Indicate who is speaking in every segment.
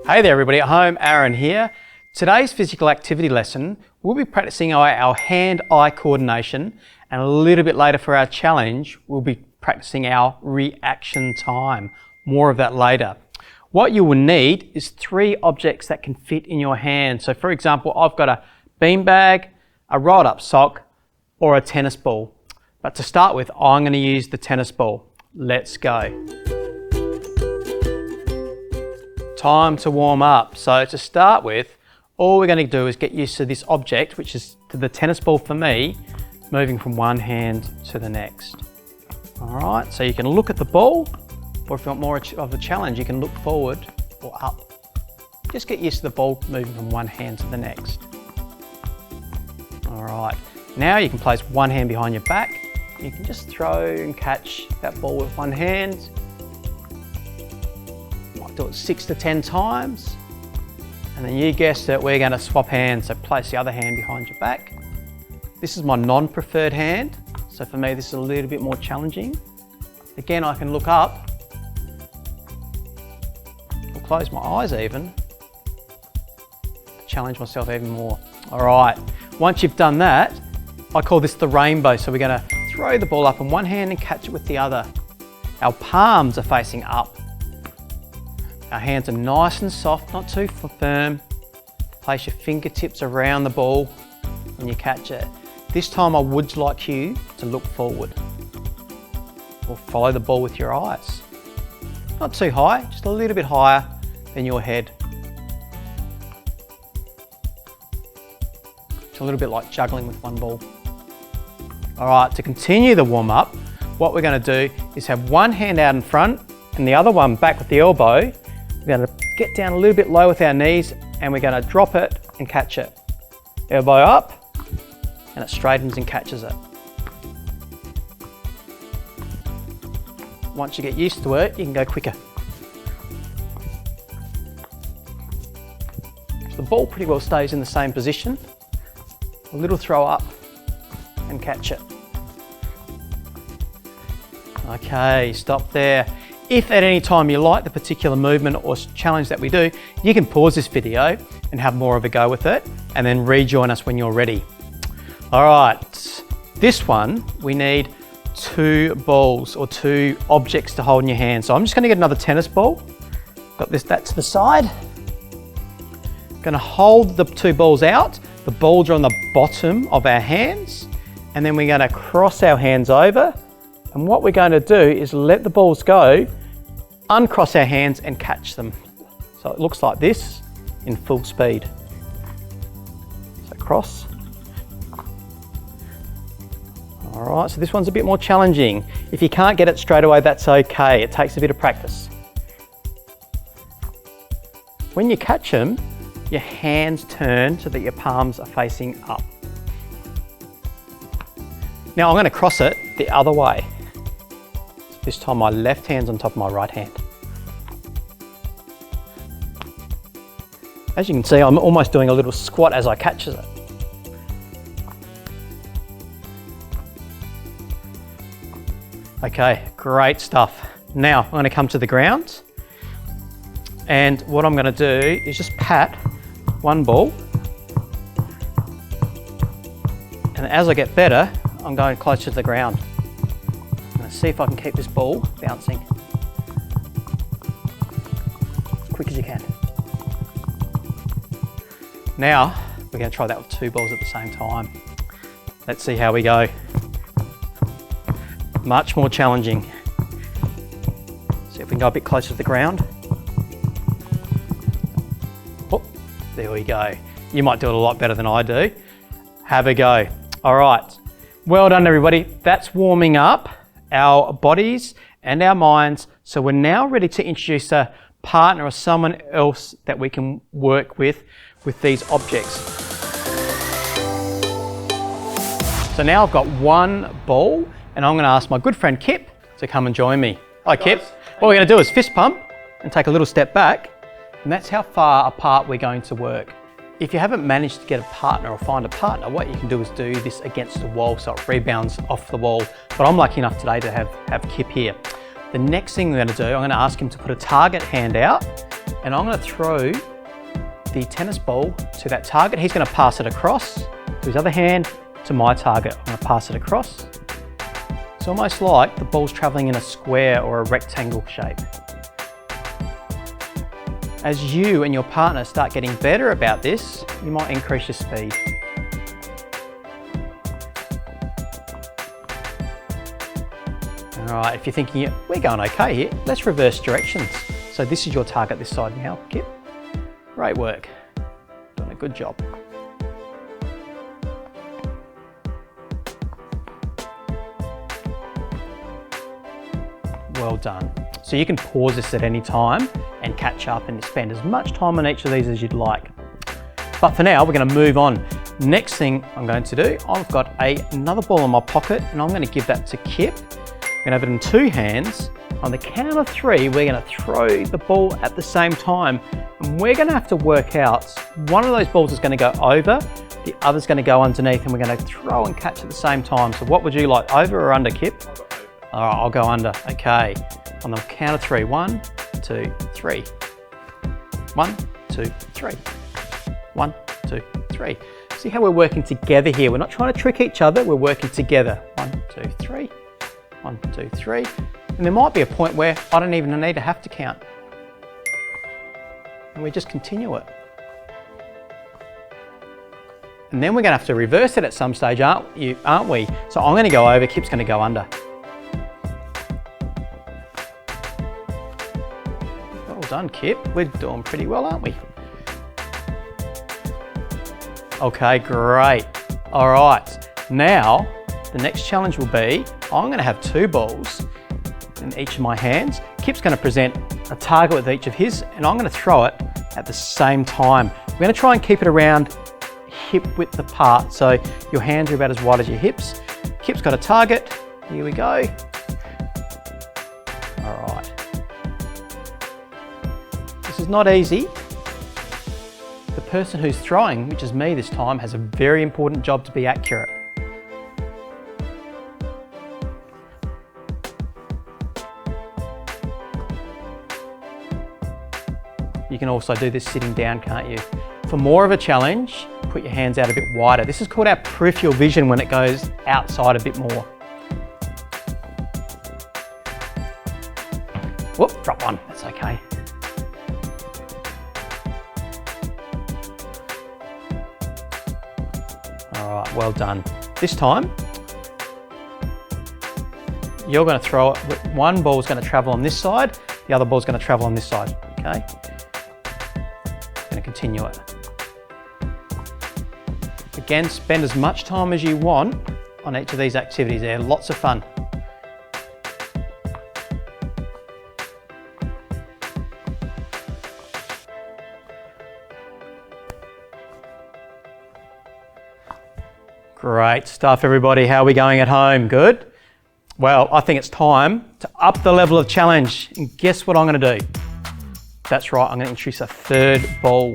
Speaker 1: Hey there everybody at home, Aaron here. Today's physical activity lesson, we'll be practicing our hand-eye coordination, and a little bit later for our challenge, we'll be practicing our reaction time. More of that later. What you will need is 3 objects that can fit in your hand. So for example, I've got a beanbag, a rolled up sock, or a tennis ball. But to start with, I'm going to use the tennis ball. Let's go. Time to warm up. So to start with, all we're going to do is get used to this object, which is to the tennis ball for me, moving from one hand to the next. All right, so you can look at the ball, or if you want more of a challenge, you can look forward or up. Just get used to the ball moving from one hand to the next. All right, now you can place one hand behind your back. You can just throw and catch that ball with one hand. Might do it 6 to 10 times. And then you guessed it, we're going to swap hands. So place the other hand behind your back. This is my non-preferred hand. So for me, this is a little bit more challenging. Again, I can look up, or close my eyes even, to challenge myself even more. All right, once you've done that, I call this the rainbow. So we're going to throw the ball up in one hand and catch it with the other. Our palms are facing up. Our hands are nice and soft, not too firm. Place your fingertips around the ball when you catch it. This time I would like you to look forward or follow the ball with your eyes. Not too high, just a little bit higher than your head. It's a little bit like juggling with one ball. All right, to continue the warm up, what we're going to do is have one hand out in front and the other one back with the elbow. We're going to get down a little bit low with our knees and we're going to drop it and catch it. Elbow up and it straightens and catches it. Once you get used to it, you can go quicker. So the ball pretty well stays in the same position. A little throw up and catch it. Okay, stop there. If at any time you like the particular movement or challenge that we do, you can pause this video and have more of a go with it and then rejoin us when you're ready. All right, this one, we need 2 balls or 2 objects to hold in your hand. So I'm just gonna get another tennis ball. Got that to the side. Gonna hold the 2 balls out. The balls are on the bottom of our hands. And then we're gonna cross our hands over. And what we're going to do is let the balls go, uncross our hands and catch them. So it looks like this in full speed. So cross. All right, so this one's a bit more challenging. If you can't get it straight away, that's okay. It takes a bit of practice. When you catch them, your hands turn so that your palms are facing up. Now I'm going to cross it the other way. This time my left hand's on top of my right hand. As you can see, I'm almost doing a little squat as I catch it. Okay, great stuff. Now I'm going to come to the ground, and what I'm going to do is just pat one ball, and as I get better, I'm going closer to the ground. Let's see if I can keep this ball bouncing as quick as you can. Now, we're going to try that with 2 balls at the same time. Let's see how we go. Much more challenging. See if we can go a bit closer to the ground. Oh, there we go. You might do it a lot better than I do. Have a go. All right. Well done, everybody. That's warming up our bodies and our minds. So we're now ready to introduce a partner or someone else that we can work with these objects. So now I've got 1 ball and I'm going to ask my good friend Kip to come and join me. Hi Kip. What we're going to do is fist pump and take a little step back, and that's how far apart we're going to work. If you haven't managed to get a partner or find a partner, what you can do is do this against the wall so it rebounds off the wall. But I'm lucky enough today to have Kip here. The next thing we're going to do, I'm going to ask him to put a target hand out and I'm going to throw the tennis ball to that target. He's going to pass it across to his other hand to my target. I'm going to pass it across. It's almost like the ball's traveling in a square or a rectangle shape. As you and your partner start getting better about this, you might increase your speed. All right, if you're thinking, we're going okay here, let's reverse directions. So this is your target this side now, Kip. Great work, doing a good job. Well done. So you can pause this at any time and catch up and spend as much time on each of these as you'd like. But for now, we're going to move on. Next thing I'm going to do, I've got another ball in my pocket and I'm going to give that to Kip. I'm going to have it in two hands. On the count of three, we're going to throw the ball at the same time. And we're going to have to work out, one of those balls is going to go over, the other's going to go underneath, and we're going to throw and catch at the same time. So what would you like, over or under, Kip? All right, I'll go under. Okay, on the count of three. 1, 2, 3. 1, 2, 3. 1, 2, 3. See how we're working together here. We're not trying to trick each other, we're working together. 1, 2, 3. 1, 2, 3. And there might be a point where I don't even need to have to count. And we just continue it. And then we're going to have to reverse it at some stage, aren't we? So I'm going to go over, Kip's going to go under. Well done, Kip. We're doing pretty well, aren't we? Okay, great. All right, now the next challenge will be, I'm going to have two balls in each of my hands. Kip's going to present a target with each of his, and I'm going to throw it at the same time. We're going to try and keep it around hip width apart, so your hands are about as wide as your hips. Kip's got a target. Here we go. All right. This is not easy. The person who's throwing, which is me this time, has a very important job to be accurate. You can also do this sitting down, can't you? For more of a challenge, put your hands out a bit wider. This is called our peripheral vision when it goes outside a bit more. Whoop, drop one, that's okay. All right, well done. This time, you're going to throw it. One ball's going to travel on this side, the other ball's going to travel on this side, okay? Going to continue it. Again, spend as much time as you want on each of these activities. They're lots of fun. Great stuff, everybody. How are we going at home? Good? Well, I think it's time to up the level of challenge. And guess what I'm going to do? That's right, I'm going to introduce a third ball.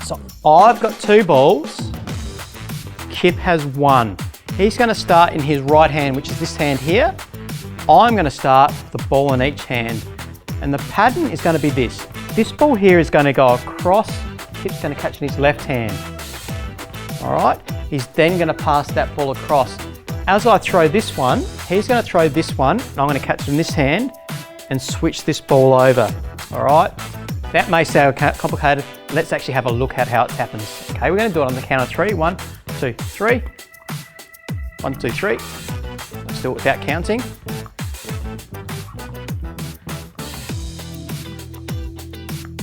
Speaker 1: So I've got two balls. Kip has one. He's going to start in his right hand, which is this hand here. I'm going to start with the ball in each hand. And the pattern is going to be this. This ball here is going to go across. Kip's going to catch in his left hand. All right, he's then going to pass that ball across. As I throw this one, he's going to throw this one, and I'm going to catch in this hand and switch this ball over. All right, that may sound complicated. Let's actually have a look at how it happens. Okay, we're going to do it on the count of three. 1, 2, 3. 1, 2, 3. Let's do it without counting.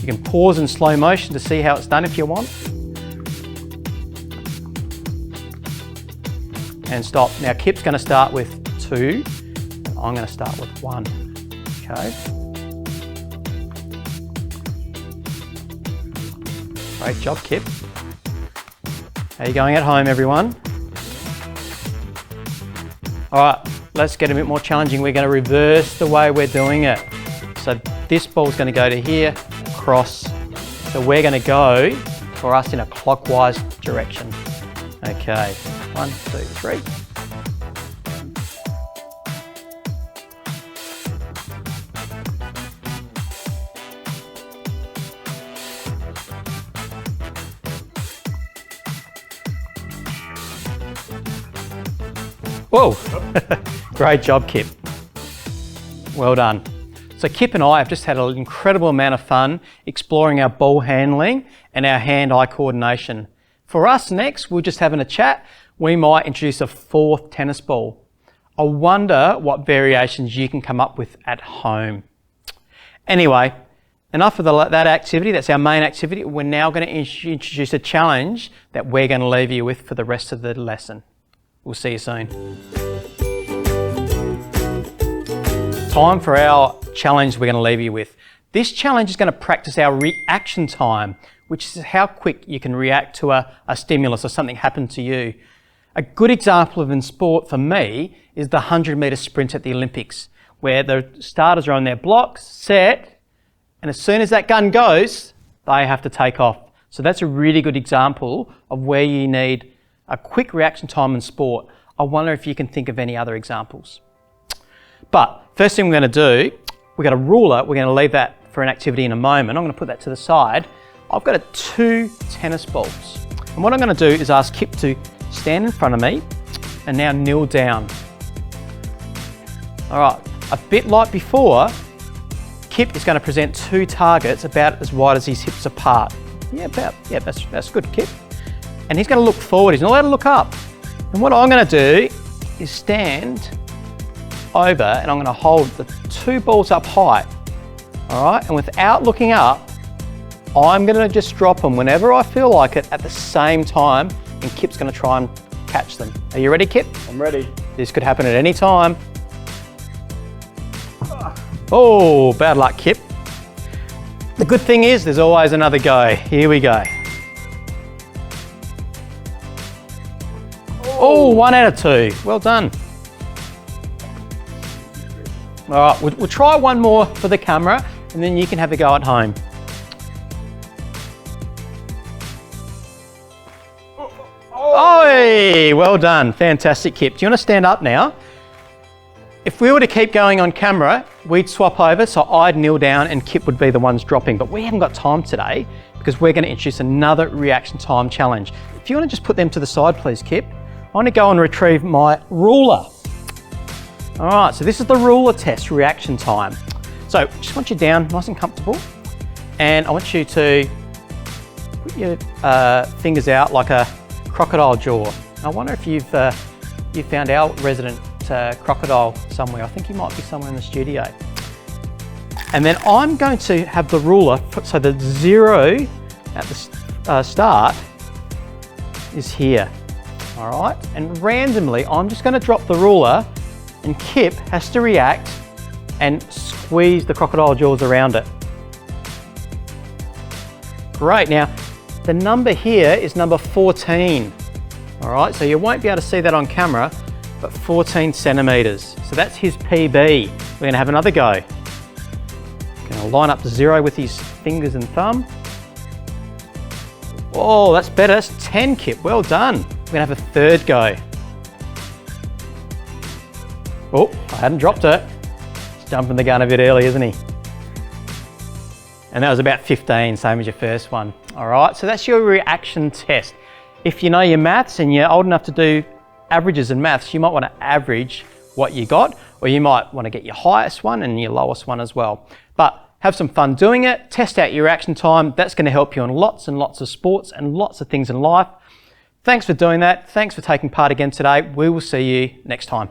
Speaker 1: You can pause in slow motion to see how it's done if you want. And stop. Now Kip's going to start with 2. I'm going to start with 1. Okay. Great job, Kip. How are you going at home, everyone? All right, let's get a bit more challenging. We're going to reverse the way we're doing it. So this ball's going to go to here, across. So we're going to go for us in a clockwise direction. Okay, 1, 2, 3. Whoa, great job, Kip. Well done. So Kip and I have just had an incredible amount of fun exploring our ball handling and our hand-eye coordination. For us next, we're just having a chat. We might introduce a fourth tennis ball. I wonder what variations you can come up with at home. Anyway, enough of that activity. That's our main activity. We're now going to introduce a challenge that we're going to leave you with for the rest of the lesson. We'll see you soon. Time for our challenge we're going to leave you with. This challenge is going to practice our reaction time, which is how quick you can react to a stimulus or something happened to you. A good example of in sport for me is the 100-metre sprint at the Olympics, where the starters are on their blocks, set, and as soon as that gun goes, they have to take off. So that's a really good example of where you need a quick reaction time in sport. I wonder if you can think of any other examples. But first thing we're going to do, we've got a ruler. We're going to leave that for an activity in a moment. I'm going to put that to the side. I've got 2 tennis balls. And what I'm going to do is ask Kip to stand in front of me and now kneel down. All right, a bit like before, Kip is going to present 2 targets about as wide as his hips apart. That's good, Kip. And he's going to look forward. He's not allowed to look up. And what I'm going to do is stand over and I'm going to hold the 2 balls up high. All right, and without looking up, I'm going to just drop them whenever I feel like it at the same time, and Kip's going to try and catch them. Are you ready, Kip?
Speaker 2: I'm ready.
Speaker 1: This could happen at any time. Oh, bad luck, Kip. The good thing is there's always another go. Here we go. Oh, 1 out of 2. Well done. All right, we'll try one more for the camera and then you can have a go at home. Oh, well done. Fantastic, Kip. Do you want to stand up now? If we were to keep going on camera, we'd swap over, so I'd kneel down and Kip would be the ones dropping. But we haven't got time today because we're going to introduce another reaction time challenge. If you want to just put them to the side, please, Kip. I want to go and retrieve my ruler. All right, so this is the ruler test, reaction time. So just want you down nice and comfortable. And I want you to put your fingers out like a crocodile jaw. I wonder if you've found our resident crocodile somewhere. I think he might be somewhere in the studio. And then I'm going to have the ruler put so the 0 at the start is here. All right, and randomly I'm just going to drop the ruler and Kip has to react and squeeze the crocodile jaws around it. Great, now the number here is number 14. All right, so you won't be able to see that on camera, but 14 centimeters. So that's his PB. We're gonna have another go. Gonna line up the 0 with his fingers and thumb. Oh, that's better, that's 10, Kip, well done. We're gonna have a third go. Oh, I hadn't dropped it. He's jumping the gun a bit early, isn't he? And that was about 15, same as your first one. All right, so that's your reaction test. If you know your maths and you're old enough to do averages in maths, you might want to average what you got, or you might want to get your highest one and your lowest one as well. But have some fun doing it, test out your reaction time. That's going to help you on lots and lots of sports and lots of things in life. Thanks for doing that. Thanks for taking part again today. We will see you next time.